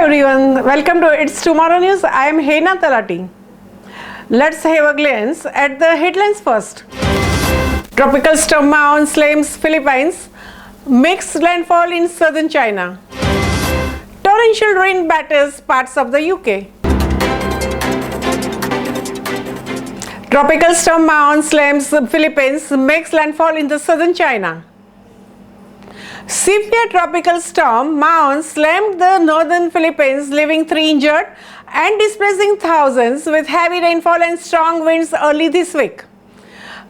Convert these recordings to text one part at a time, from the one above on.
everyone, welcome to It's Tomorrow News. I am Hena Talati. Let's have a glance at the headlines first. Tropical storm Maon slams Philippines, makes landfall in southern China. Torrential rain batters parts of the UK. Tropical storm Maon slams Philippines, makes landfall in the southern China. Severe tropical storm Maon slammed the northern Philippines, leaving 3 injured and displacing thousands with heavy rainfall and strong winds early this week.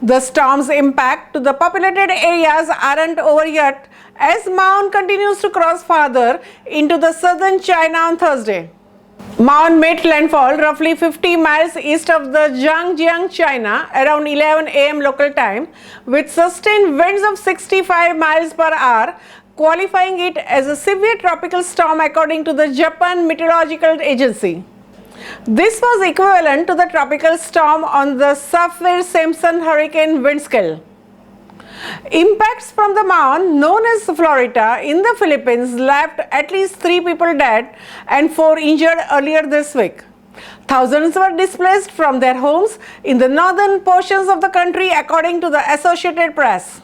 The storm's impact to the populated areas aren't over yet as Maon continues to cross farther into the southern China on Thursday. Maon made landfall roughly 50 miles east of the Zhangjiang, China, around 11 a.m. local time, with sustained winds of 65 miles per hour, qualifying it as a severe tropical storm according to the Japan Meteorological Agency. This was equivalent to the tropical storm on the Saffir-Simpson hurricane wind scale. Impacts from the Maon, known as Florida, in the Philippines left at least 3 people dead and 4 injured earlier this week. Thousands were displaced from their homes in the northern portions of the country, according to the Associated Press.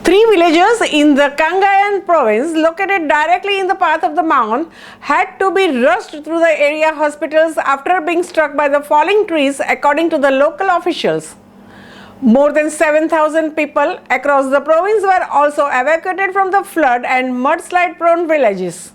3 villages in the Cagayan province, located directly in the path of the Maon, had to be rushed through the area hospitals after being struck by the falling trees, according to the local officials. More than 7,000 people across the province were also evacuated from the flood and mudslide-prone villages.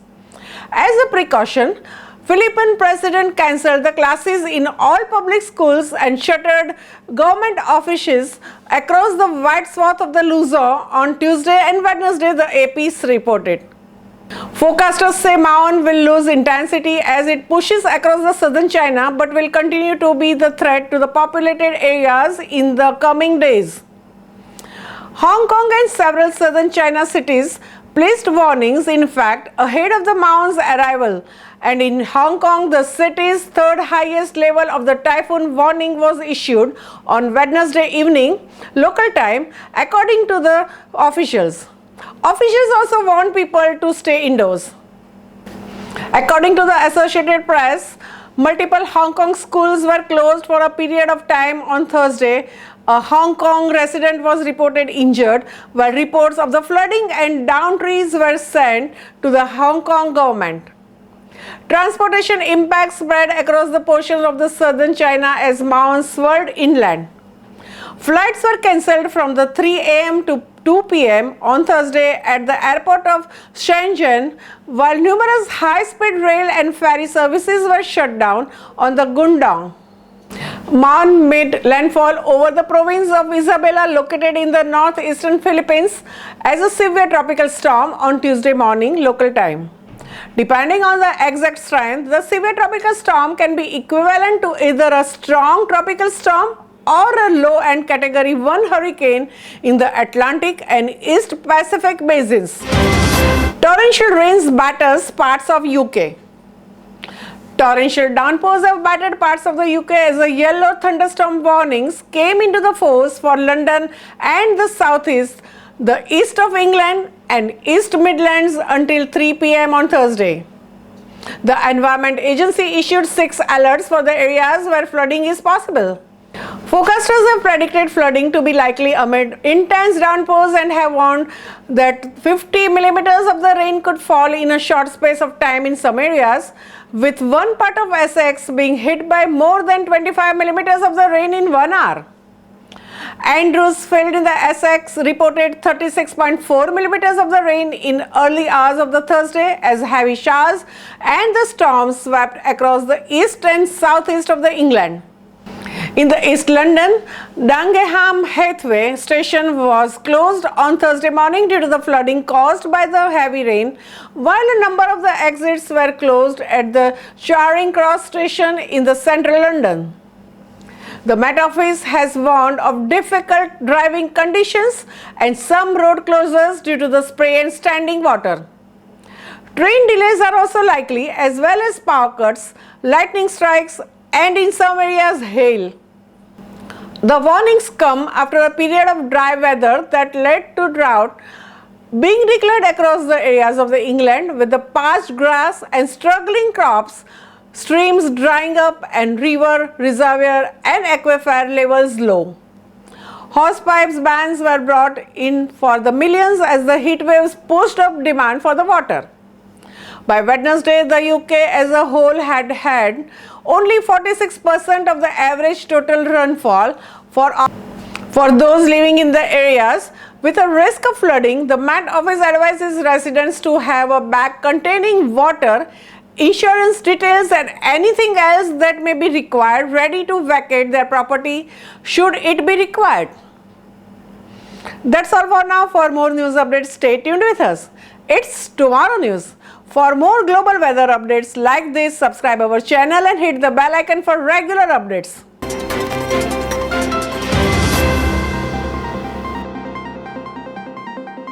As a precaution, Philippine President cancelled the classes in all public schools and shuttered government offices across the wide swath of the Luzon on Tuesday and Wednesday, the AP reported. Forecasters say Maon will lose intensity as it pushes across the southern China, but will continue to be the threat to the populated areas in the coming days. Hong Kong and several southern China cities placed warnings, in fact, ahead of the Maon's arrival, and in Hong Kong, the city's third highest level of the typhoon warning was issued on Wednesday evening, local time, according to the officials. Officials also warned people to stay indoors. According to the Associated Press, multiple Hong Kong schools were closed for a period of time on Thursday. A Hong Kong resident was reported injured, while reports of the flooding and downed trees were sent to the Hong Kong government. Transportation impacts spread across the portions of the southern China as Maon swirled inland. Flights were cancelled from the 3 a.m. to 2 p.m. on Thursday at the airport of Shenzhen, while numerous high-speed rail and ferry services were shut down on the Gundong. Maon made landfall over the province of Isabela, located in the northeastern Philippines, as a severe tropical storm on Tuesday morning local time. Depending on the exact strength, the severe tropical storm can be equivalent to either a strong tropical storm or a low-end Category 1 hurricane in the Atlantic and East Pacific basins. Torrential rains batters parts of UK. Torrential downpours have battered parts of the UK as a yellow thunderstorm warnings came into the force for London and the southeast, the east of England and East Midlands until 3 p.m. on Thursday. The Environment Agency issued 6 alerts for the areas where flooding is possible. Forecasters have predicted flooding to be likely amid intense downpours and have warned that 50 millimeters of the rain could fall in a short space of time in some areas, with one part of Essex being hit by more than 25 millimeters of the rain in 1 hour. Andrewsfield in the Essex reported 36.4 millimeters of the rain in early hours of the Thursday as heavy showers and the storms swept across the east and southeast of the England. In the East London, Dangenham Hathaway station was closed on Thursday morning due to the flooding caused by the heavy rain, while a number of the exits were closed at the Charing Cross station in the central London. The Met Office has warned of difficult driving conditions and some road closures due to the spray and standing water. Train delays are also likely, as well as power cuts, lightning strikes, and in some areas hail. The warnings come after a period of dry weather that led to drought being declared across the areas of the England with the parched grass and struggling crops, streams drying up and river, reservoir and aquifer levels low. Hosepipes bans were brought in for the millions as the heat waves pushed up demand for the water. By Wednesday, the UK as a whole had had only 46% of the average total rainfall for those living in the areas with a risk of flooding. The Met Office advises residents to have a bag containing water, insurance details and anything else that may be required ready to vacate their property should it be required. That's all for now. For more news updates, stay tuned with us. It's Tomorrow News. For more global weather updates like this, subscribe our channel and hit the bell icon for regular updates.